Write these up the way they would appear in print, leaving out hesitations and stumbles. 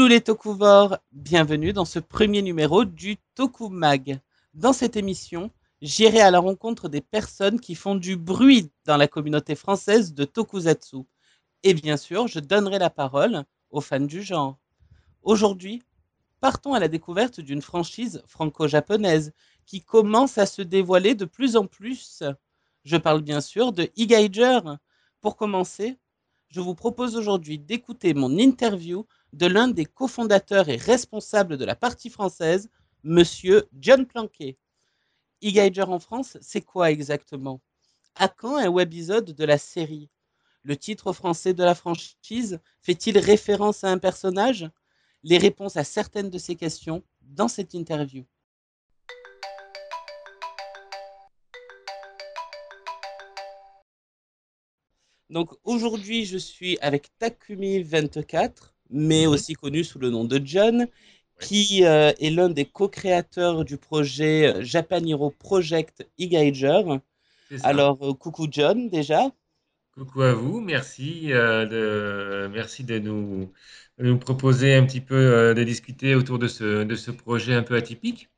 Coucou les Tokuvores, bienvenue dans ce premier numéro du Toku Mag. Dans cette émission, j'irai à la rencontre des personnes qui font du bruit dans la communauté française de Tokusatsu. Et bien sûr, je donnerai la parole aux fans du genre. Aujourd'hui, partons à la découverte d'une franchise franco-japonaise qui commence à se dévoiler de plus en plus. Je parle bien sûr de E-Geiger. Pour commencer, je vous propose aujourd'hui d'écouter mon interview de l'un des cofondateurs et responsables de la partie française, Monsieur John Planquet. E-Geiger en France, c'est quoi exactement? À quand un webisode de la série? Le titre français de la franchise fait-il référence à un personnage? Les réponses à certaines de ces questions dans cette interview. Donc aujourd'hui, je suis avec Takumi24, mais Mhm. aussi connu sous le nom de John, Ouais, qui est l'un des co-créateurs du projet Japan Hero Project E-Geiger. c'est ça. Alors, coucou John déjà. Coucou à vous, merci de nous proposer un petit peu de discuter autour de ce projet un peu atypique.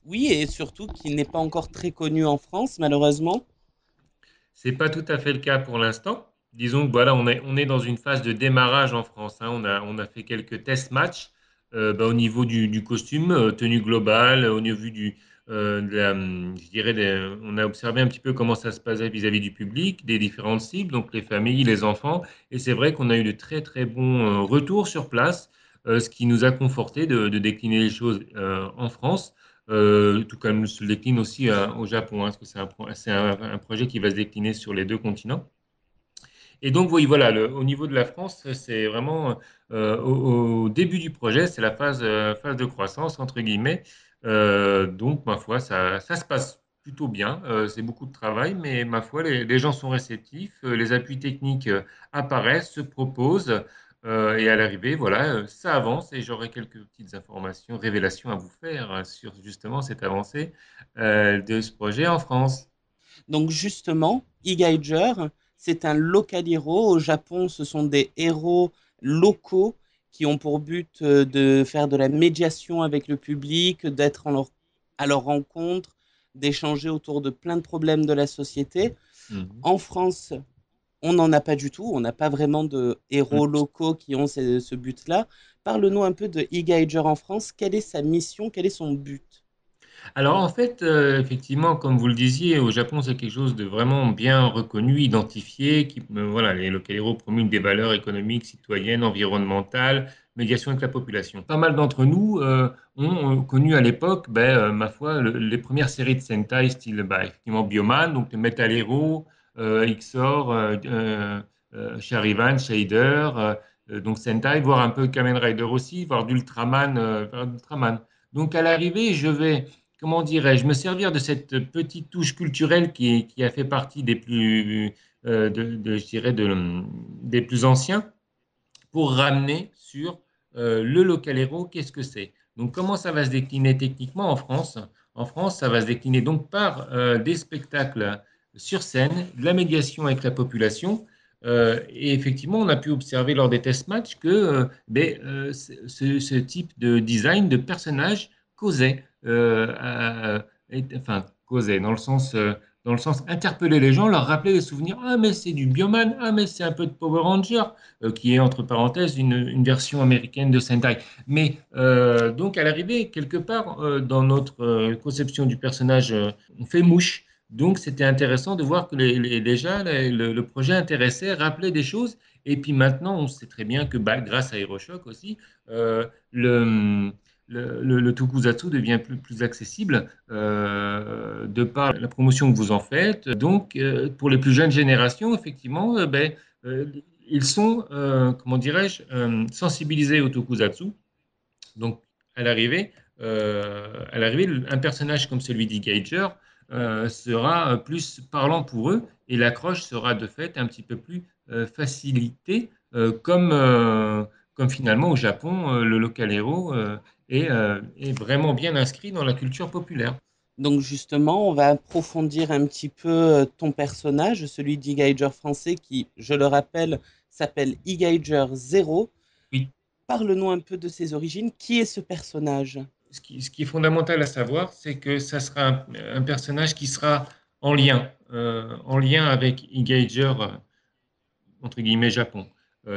Oui, et surtout qui n'est pas encore très connu en France, malheureusement. C'est pas tout à fait le cas pour l'instant. Disons que voilà, on est dans une phase de démarrage en France, hein. On a fait quelques test matchs au niveau du costume, tenue globale, au niveau je dirais, on a observé un petit peu comment ça se passait vis-à-vis du public, des différentes cibles, donc les familles, les enfants. Et c'est vrai qu'on a eu de très très bons retours sur place, ce qui nous a conforté de décliner les choses en France. Tout comme se décline aussi au Japon, hein, parce que c'est un projet qui va se décliner sur les deux continents. Et donc, oui, voilà, au niveau de la France, c'est vraiment au début du projet, c'est la phase de croissance, entre guillemets. Donc, ma foi, ça se passe plutôt bien. C'est beaucoup de travail, mais ma foi, les gens sont réceptifs, les appuis techniques apparaissent, se proposent, et à l'arrivée, voilà, ça avance et j'aurai quelques petites informations, révélations à vous faire sur justement cette avancée de ce projet en France. Donc justement, E-Geiger, c'est un local hero. Au Japon, ce sont des héros locaux qui ont pour but de faire de la médiation avec le public, à leur rencontre, d'échanger autour de plein de problèmes de la société. Mhm. En France, on n'en a pas du tout. On n'a pas vraiment de héros locaux qui ont ce but-là. Parle-nous un peu de E-Geiger en France. Quelle est sa mission? Quel est son but? Alors en fait, effectivement, comme vous le disiez, au Japon, c'est quelque chose de vraiment bien reconnu, identifié, voilà, les locales promulguent des valeurs économiques, citoyennes, environnementales, médiation avec la population. Pas mal d'entre nous ont connu à l'époque, ma foi, les premières séries de Sentai, style effectivement Bioman, donc le Metal Hero, XOR, Charivan, Shader, donc Sentai, voire un peu Kamen Rider aussi, voire d'Ultraman. Donc à l'arrivée, je vais comment dirais-je, me servir de cette petite touche culturelle qui a fait partie des plus, je dirais, des plus anciens pour ramener sur le local hero, qu'est-ce que c'est? Donc, comment ça va se décliner techniquement en France? En France, ça va se décliner donc par des spectacles sur scène, de la médiation avec la population. Et effectivement, on a pu observer lors des test matchs que ce type de design de personnage causait, enfin, causait dans le sens interpeller les gens, leur rappeler des souvenirs. Ah, mais c'est du Bioman, ah, mais c'est un peu de Power Ranger, qui est entre parenthèses une version américaine de Sentai. Mais donc à l'arrivée, quelque part, dans notre conception du personnage, on fait mouche. Donc c'était intéressant de voir que déjà le projet intéressait, rappelait des choses. Et puis maintenant, on sait très bien que grâce à Aeroshock aussi, le tokusatsu devient plus accessible de par la promotion que vous en faites. Donc, pour les plus jeunes générations, effectivement, euh, ils sont, comment dirais-je, sensibilisés au tokusatsu. Donc, à l'arrivée, à l'arrivée, un personnage comme celui d'E-Gager sera plus parlant pour eux et l'accroche sera de fait un petit peu plus facilitée, comme finalement au Japon, le local hero est vraiment bien inscrit dans la culture populaire. Donc justement, on va approfondir un petit peu ton personnage, celui d'E-Geiger français qui, je le rappelle, s'appelle E-Geiger 0. Oui. parle-nous un peu de ses origines. Qui est ce personnage? Ce qui est fondamental à savoir, c'est que ça sera un personnage qui sera en lien avec Igager, entre guillemets, Japon.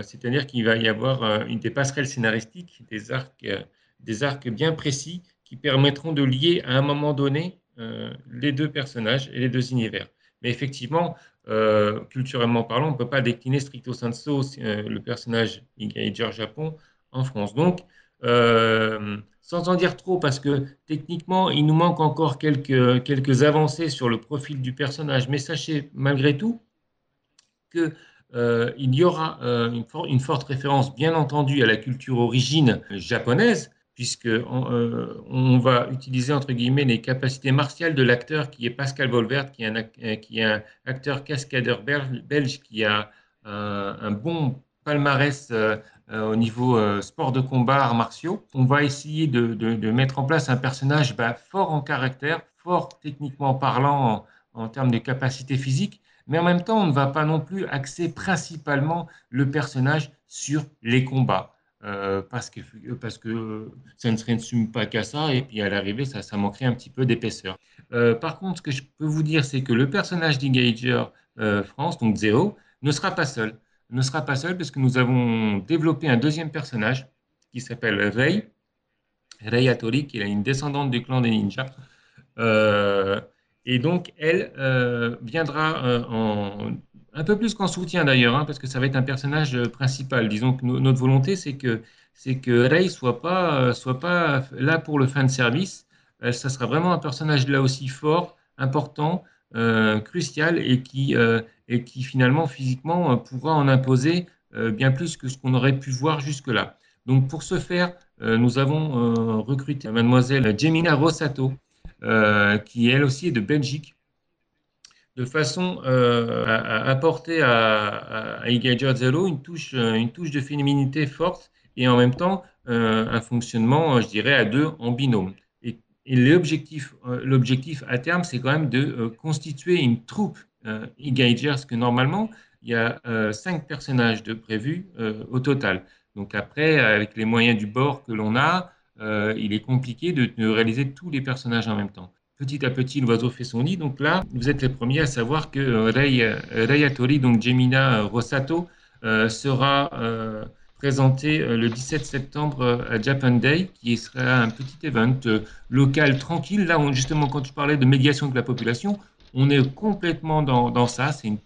C'est-à-dire qu'il va y avoir des passerelles scénaristiques, des arcs bien précis qui permettront de lier à un moment donné les deux personnages et les deux univers. Mais effectivement, culturellement parlant, on ne peut pas décliner stricto sensu le personnage Igager Japon en France. Donc, sans en dire trop, parce que techniquement, il nous manque encore quelques avancées sur le profil du personnage, mais sachez malgré tout que il y aura une forte référence, bien entendu, à la culture origine japonaise, puisque on va utiliser entre guillemets les capacités martiales de l'acteur qui est Pascal Volvert, qui est un acteur cascadeur belge qui a un bon palmarès au niveau sport de combat, arts martiaux. On va essayer de mettre en place un personnage fort en caractère, fort techniquement parlant en termes de capacité physique, mais en même temps, on ne va pas non plus axer principalement le personnage sur les combats. Parce que ça ne se résume pas qu'à ça, et puis à l'arrivée, ça manquerait un petit peu d'épaisseur. Par contre, ce que je peux vous dire, c'est que le personnage d'Engager France, donc Zero, ne sera pas seul. Ne sera pas seul parce que nous avons développé un deuxième personnage qui s'appelle Rei Hattori, qui est une descendante du clan des ninjas. Euh, et donc, elle viendra un peu plus qu'en soutien d'ailleurs, hein, parce que ça va être un personnage principal. Disons que notre volonté, c'est que Rey soit pas là pour le fan service. Ça sera vraiment un personnage là aussi fort, important, crucial et qui finalement physiquement pourra en imposer bien plus que ce qu'on aurait pu voir jusque-là. Donc, pour ce faire, nous avons recruté mademoiselle Gemina Rossato, qui elle aussi est de Belgique, de façon à apporter à Igager Zero une touche de féminité forte et en même temps un fonctionnement, je dirais, à deux en binôme. Et l'objectif à terme, c'est quand même de constituer une troupe Igager, parce que normalement, il y a 5 personnages de prévus au total. Donc après, avec les moyens du bord que l'on a, il est compliqué de réaliser tous les personnages en même temps. Petit à petit, l'oiseau fait son nid. Donc là, vous êtes les premiers à savoir que Rei Hattori, donc Gemina Rossato, sera présenté le 17 septembre à Japan Day, qui sera un petit event local tranquille. Là, justement, quand tu parlais de médiation de la population, on est complètement dans ça. C'est une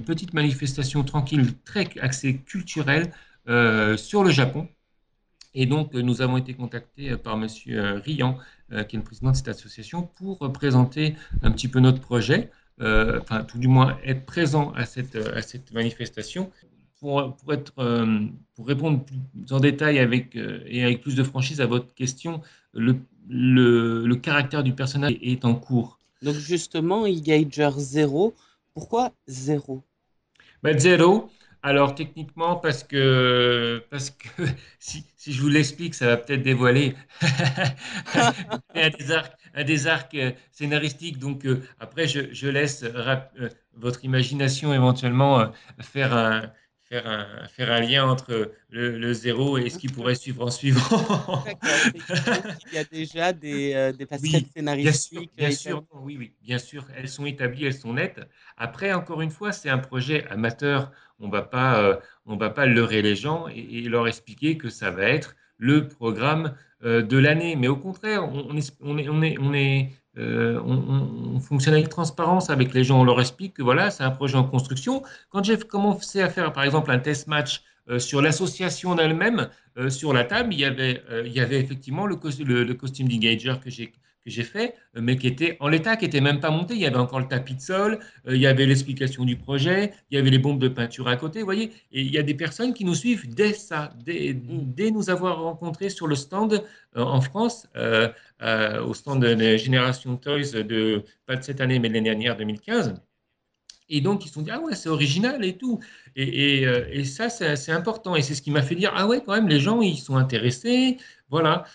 petite manifestation tranquille, très axée culturelle sur le Japon. Et donc, nous avons été contactés par Monsieur Rian, qui est le président de cette association, pour présenter un petit peu notre projet, enfin, tout du moins être présent à cette manifestation. Pour répondre plus en détail et avec plus de franchise à votre question, le, le caractère du personnage est en cours. Donc justement, Gauger zéro. Pourquoi zéro? Zéro. Alors techniquement, parce que si je vous l'explique, ça va peut-être dévoiler un des arcs scénaristiques. Donc après, je laisse votre imagination éventuellement faire un lien entre le zéro et ce qui pourrait suivre en suivant. D'accord, donc il y a déjà des passerelles Oui, bien sûr, scénaristiques bien sûr, établies. non, oui, oui, bien sûr, elles sont établies, elles sont nettes. Après, encore une fois, c'est un projet amateur. On va pas leurrer les gens et leur expliquer que ça va être le programme de l'année. Mais au contraire, on fonctionne avec transparence avec les gens. On leur explique que voilà, c'est un projet en construction. Quand j'ai commencé à faire, par exemple, un test match sur l'association en elle-même, sur la table, il y avait effectivement le costume d'Engager que j'ai fait, mais qui était en l'état, qui n'était même pas monté. Il y avait encore le tapis de sol, il y avait l'explication du projet, il y avait les bombes de peinture à côté, vous voyez. Et il y a des personnes qui nous suivent dès ça, Mm. dès nous avoir rencontrés sur le stand en France, au stand de Génération Toys pas de cette année, mais de l'année dernière, 2015. Et donc, ils se sont dit, ah ouais, c'est original et tout. Et ça, c'est important. Et c'est ce qui m'a fait dire, ah ouais, quand même, les gens, ils sont intéressés. Voilà.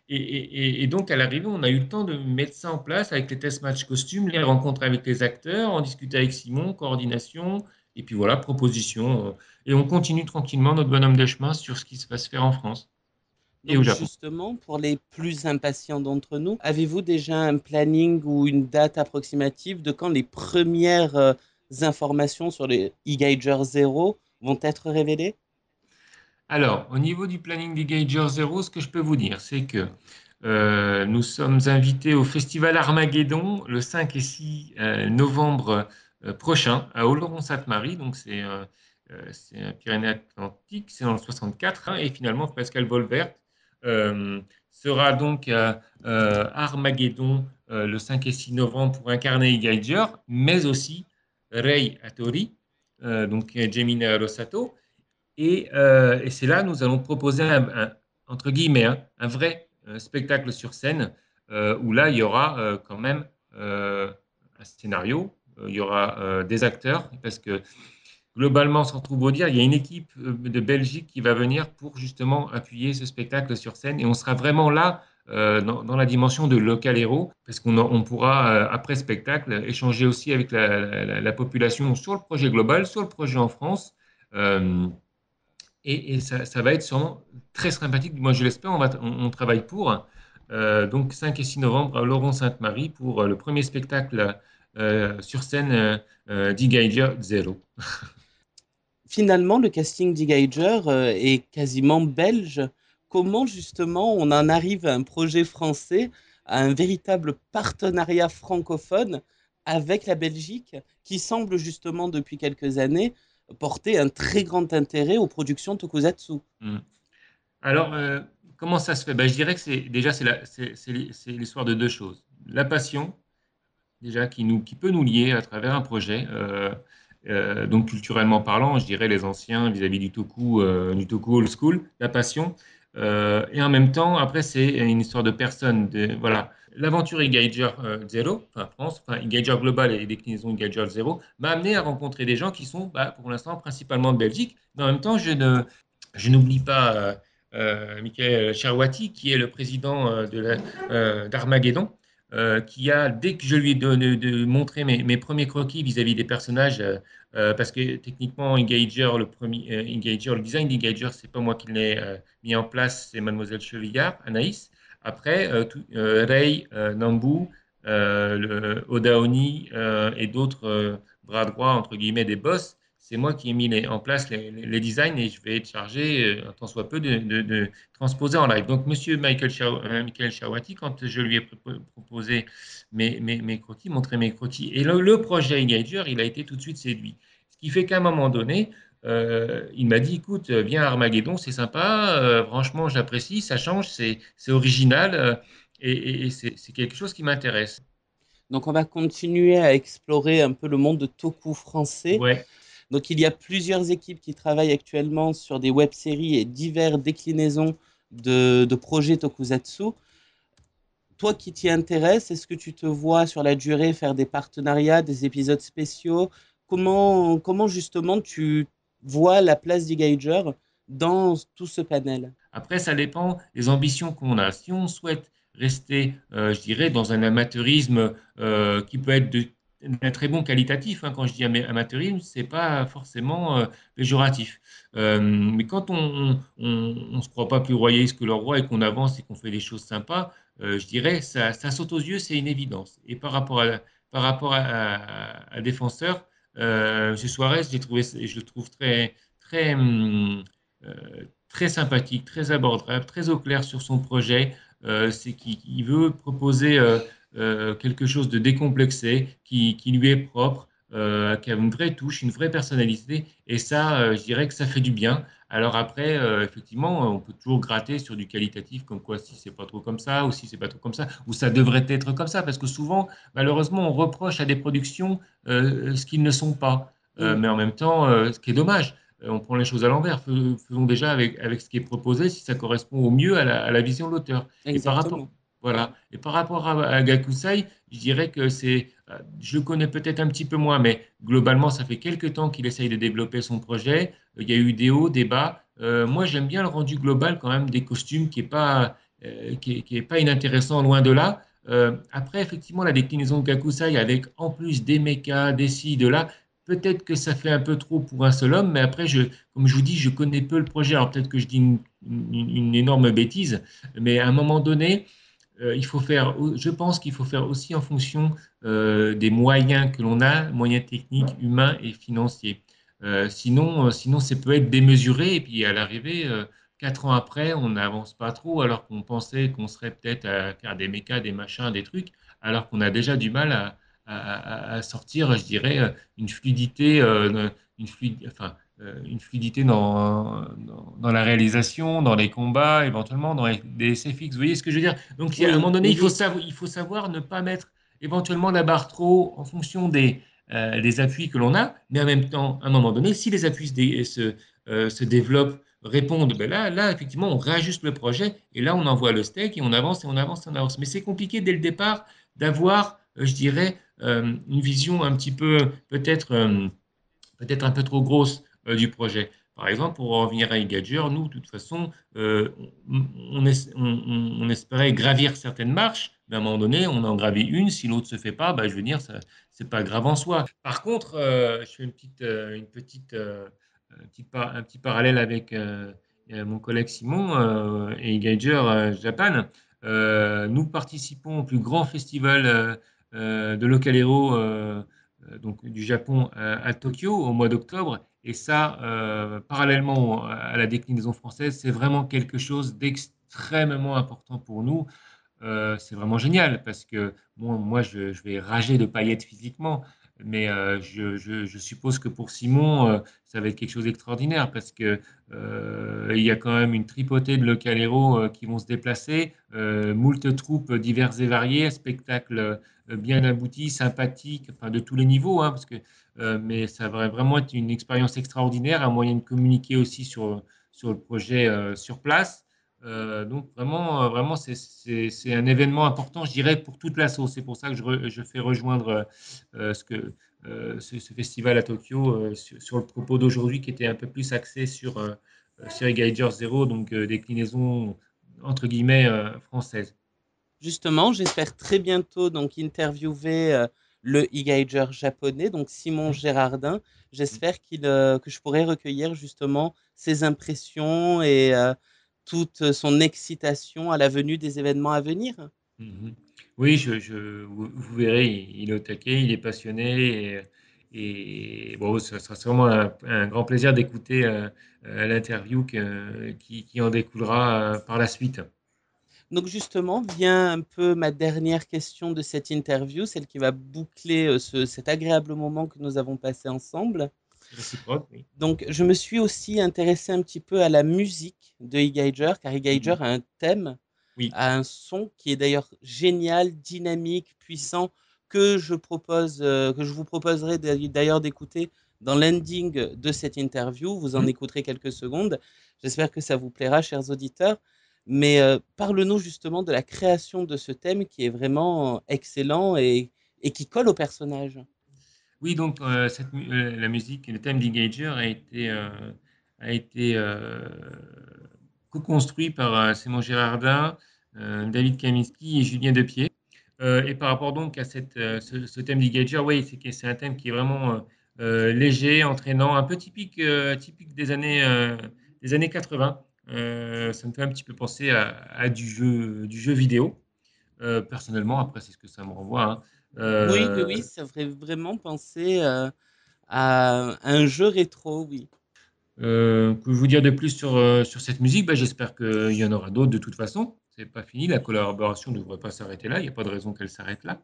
Et donc, à l'arrivée, on a eu le temps de mettre ça en place avec les test match costumes, les rencontres avec les acteurs, en discuter avec Simon, coordination. Et puis voilà, proposition. Et on continue tranquillement notre bonhomme de chemin sur ce qui va se faire en France et au Donc Japon. justement, pour les plus impatients d'entre nous, avez-vous déjà un planning ou une date approximative de quand les premières informations sur les e-Geiger 0 vont être révélées? Alors, au niveau du planning des Gager Zero, ce que je peux vous dire, c'est que nous sommes invités au festival Armageddon le 5 et 6 novembre prochain à Oloron-Sainte-Marie. Donc, c'est un Pyrénées-Atlantiques, c'est dans le 64, hein. Et finalement, Pascal Volvert euh, sera donc à Armageddon le 5 et 6 novembre pour incarner Geiger, mais aussi Rei Hattori, donc Gemina Rosato. Et c'est là nous allons proposer entre guillemets un vrai spectacle sur scène où là il y aura quand même un scénario, il y aura des acteurs parce que globalement, sans trop vous dire, il y a une équipe de Belgique qui va venir pour justement appuyer ce spectacle sur scène et on sera vraiment là dans la dimension de local héros parce qu'on pourra après spectacle échanger aussi avec la population sur le projet global, sur le projet en France. Euh, et ça va être sûrement très sympathique. Moi, je l'espère, on travaille pour. Donc, 5 et 6 novembre à Laurent-Sainte-Marie pour le premier spectacle sur scène d'E-Geiger Zero. Finalement, le casting d'e-Geiger est quasiment belge. Comment justement on en arrive à un projet français, à un véritable partenariat francophone avec la Belgique, qui semble justement depuis quelques années porter un très grand intérêt aux productions tokusatsu. Mm. Alors, comment ça se fait? Ben, je dirais que c'est l'histoire de deux choses. La passion, déjà, qui peut nous lier à travers un projet. Donc, culturellement parlant, je dirais les anciens vis-à-vis du toku old school, la passion. Et en même temps, après, c'est une histoire de personnes. Voilà. L'aventure e-Geiger Zero, enfin France, enfin e-Geiger Global et déclinaison e-Geiger Zero, m'a amené à rencontrer des gens qui sont, bah, pour l'instant, principalement de Belgique. Mais en même temps, je n'oublie pas Michael Cherwati, qui est le président d'Armageddon, qui a, dès que je lui ai montré mes premiers croquis vis-à-vis des personnages, parce que techniquement, Engager, le design d'Engager, c'est pas moi qui l'ai mis en place, c'est Mademoiselle Chevillard, Anaïs. Après, Rei, Nambu, Oda Oni et d'autres bras droits, entre guillemets, des boss, c'est moi qui ai mis en place les designs et je vais être chargé, un tant soit peu, de transposer en live. Donc, monsieur Michael Shawati, quand je lui ai proposé mes croquis, montré mes croquis, et le projet Engager, il a été tout de suite séduit. Ce qui fait qu'à un moment donné, il m'a dit, écoute, viens à Armageddon, c'est sympa, franchement, j'apprécie, ça change, c'est original, et c'est quelque chose qui m'intéresse. Donc on va continuer à explorer un peu le monde de toku français. Ouais. Donc il y a plusieurs équipes qui travaillent actuellement sur des web-séries et diverses déclinaisons de projets tokusatsu. Toi qui t'y intéresses, est-ce que tu te vois sur la durée faire des partenariats, des épisodes spéciaux? Comment justement tu vois la place d'e-Geiger dans tout ce panel? Après, ça dépend des ambitions qu'on a. Si on souhaite rester, je dirais, dans un amateurisme qui peut être d'un très bon qualitatif, hein, quand je dis amateurisme, c'est pas forcément péjoratif. Mais quand on se croit pas plus royaliste que le roi et qu'on avance et qu'on fait des choses sympas, je dirais, ça saute aux yeux, c'est une évidence. Et par rapport à Défenseur, M. Suarez, je le trouve très, très sympathique, très abordable, très au clair sur son projet. C'est qu'il veut proposer quelque chose de décomplexé, qui lui est propre, qui a une vraie touche, une vraie personnalité. Et ça, je dirais que ça fait du bien. Alors après, effectivement, on peut toujours gratter sur du qualitatif, comme quoi si c'est pas trop comme ça, ou si c'est pas trop comme ça, ou ça devrait être comme ça, parce que souvent, malheureusement, on reproche à des productions ce qu'ils ne sont pas. Mm, Mais en même temps, ce qui est dommage, on prend les choses à l'envers. Faisons déjà avec ce qui est proposé si ça correspond au mieux à la vision de l'auteur. Et par rapport, exactement. voilà. Et par rapport à Gakusai, je dirais que je le connais peut-être un petit peu moins, mais globalement, ça fait quelques temps qu'il essaye de développer son projet. Il y a eu des hauts, des bas. Moi, j'aime bien le rendu global quand même des costumes qui est pas inintéressant, loin de là. Après, effectivement, la déclinaison de Gakusai avec en plus des mechas, des ci, de là, peut-être que ça fait un peu trop pour un seul homme, mais après, comme je vous dis, je connais peu le projet. Alors peut-être que je dis une énorme bêtise, mais à un moment donné, je pense qu'il faut faire aussi en fonction des moyens que l'on a, moyens techniques, humains et financiers. Sinon, ça peut être démesuré et puis à l'arrivée, 4 ans après, on n'avance pas trop alors qu'on pensait qu'on serait peut-être à faire des mécas, des machins, des trucs, alors qu'on a déjà du mal à sortir, je dirais, une fluidité dans la réalisation, dans les combats, éventuellement dans des SFX. Vous voyez ce que je veux dire? Donc, à un Oui, moment donné, oui, oui. il faut savoir ne pas mettre éventuellement la barre trop en fonction des appuis que l'on a, mais en même temps, à un moment donné, si les appuis se développent, répondent, ben là, effectivement, on réajuste le projet et là, on envoie le steak et on avance et on avance et on avance. Mais c'est compliqué dès le départ d'avoir, je dirais, une vision un petit peu, peut-être un peu trop grosse du projet. Par exemple, pour revenir à eGadger, nous, de toute façon, on espérait gravir certaines marches, mais à un moment donné, on en gravit une. Si l'autre se fait pas, bah, je veux dire, ça, c'est pas grave en soi. Par contre, je fais un petit parallèle avec mon collègue Simon et eGadger Japan. Nous participons au plus grand festival de Local Hero donc du Japon à Tokyo au mois d'octobre. Et ça, parallèlement à la déclinaison française, c'est vraiment quelque chose d'extrêmement important pour nous. C'est vraiment génial parce que moi je vais rager de paillettes physiquement, mais je suppose que pour Simon, ça va être quelque chose d'extraordinaire parce que il y a quand même une tripotée de local héros qui vont se déplacer, moult troupes diverses et variées, spectacle bien abouti, sympathique, enfin de tous les niveaux, hein, mais ça va vraiment être une expérience extraordinaire, un moyen de communiquer aussi sur le projet sur place. Donc vraiment c'est un événement important, je dirais, pour toute l'asso. C'est pour ça que je fais rejoindre ce festival à Tokyo sur le propos d'aujourd'hui qui était un peu plus axé sur Geiger Zero, donc déclinaison entre guillemets française. Justement, j'espère très bientôt donc interviewer le e-gauger japonais, donc Simon Mhm. Gérardin. J'espère que je pourrai recueillir justement ses impressions et toute son excitation à la venue des événements à venir. Mhm. Oui, vous verrez, il est au taquet, il est passionné et bon, ça sera sûrement un grand plaisir d'écouter l'interview qui en découlera par la suite. Donc justement, vient un peu ma dernière question de cette interview, celle qui va boucler cet agréable moment que nous avons passé ensemble. C'est réciproque, oui. Donc, je me suis aussi intéressé un petit peu à la musique de e-Geiger, car e-Geiger Mhm. a un thème, Oui. a un son qui est d'ailleurs génial, dynamique, puissant, que je vous proposerai d'ailleurs d'écouter dans l'ending de cette interview. Vous en Mhm. écouterez quelques secondes. J'espère que ça vous plaira, chers auditeurs. Mais parle-nous justement de la création de ce thème qui est vraiment excellent et qui colle au personnage. Oui, donc la musique, le thème d'Engager a été co-construit par Simon Gérardin, David Kaminski et Julien Depied. Et par rapport donc à ce thème d'Engager, oui, c'est un thème qui est vraiment léger, entraînant, un peu typique des années 80. Ça me fait un petit peu penser à du jeu vidéo. Personnellement, après, c'est ce que ça me renvoie, hein. Oui, oui, Euh, oui, ça ferait vraiment penser à un jeu rétro, oui. que vous dire de plus sur cette musique? Ben, j'espère qu'il y en aura d'autres de toute façon. C'est pas fini. La collaboration ne devrait pas s'arrêter là. Il n'y a pas de raison qu'elle s'arrête là.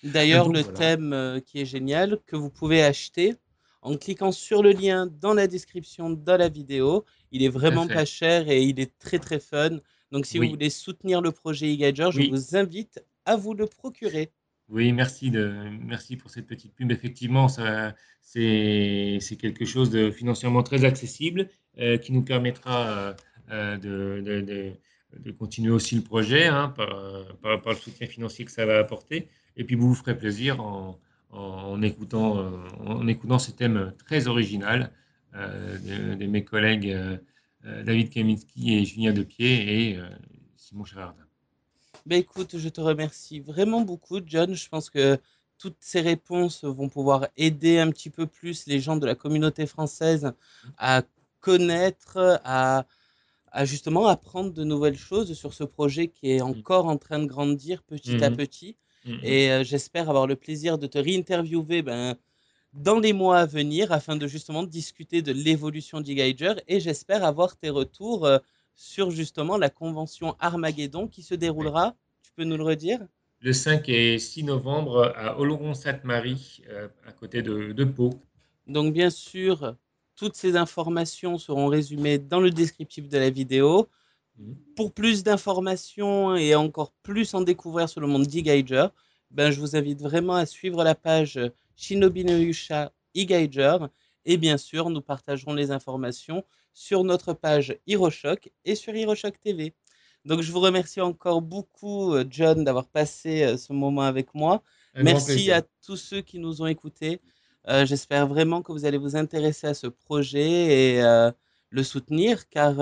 D'ailleurs, Donc le voilà, thème qui est génial, que vous pouvez acheter en cliquant sur le lien dans la description de la vidéo. Il est tout à vraiment pas fait. cher et il est très très fun. Donc, si vous Oui, voulez soutenir le projet eGadger, je oui, vous invite à vous le procurer. oui. Merci pour cette petite pub. Effectivement, c'est quelque chose de financièrement très accessible qui nous permettra de continuer aussi le projet hein, par le soutien financier que ça va apporter. Et puis, vous vous ferez plaisir en écoutant ce thème très original de mes collègues David Kaminski et Julien Depied et Simon Gérardin. Ben écoute, je te remercie vraiment beaucoup, John. Je pense que toutes ces réponses vont pouvoir aider un petit peu plus les gens de la communauté française à connaître, à justement apprendre de nouvelles choses sur ce projet qui est Mhm. encore en train de grandir petit à Mhm. petit. Mhm. Et j'espère avoir le plaisir de te réinterviewer dans les mois à venir afin de justement discuter de l'évolution d'e-Geiger et j'espère avoir tes retours sur justement la convention Armageddon qui se Ouais. déroulera. Tu peux nous le redire? Le 5 et 6 novembre à Oloron-Sainte-Marie, à côté de Pau. Donc bien sûr, toutes ces informations seront résumées dans le descriptif de la vidéo. Mhm. Pour plus d'informations et encore plus en découvrir sur le monde d'e-Geiger, je vous invite vraiment à suivre la page Shinobi no Yusha e-Geiger et bien sûr, nous partagerons les informations sur notre page HeroShock et sur HeroShock TV. Donc je vous remercie encore beaucoup, John, d'avoir passé ce moment avec moi. Un grand Merci plaisir. à tous ceux qui nous ont écoutés. J'espère vraiment que vous allez vous intéresser à ce projet et le soutenir, car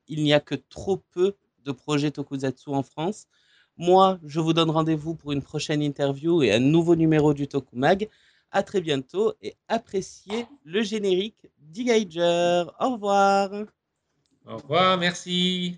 il n'y a que trop peu de projets Tokusatsu en France. Moi, je vous donne rendez-vous pour une prochaine interview et un nouveau numéro du Tokumag. À très bientôt et appréciez le générique d'e-Geiger. Au revoir. Au revoir, merci.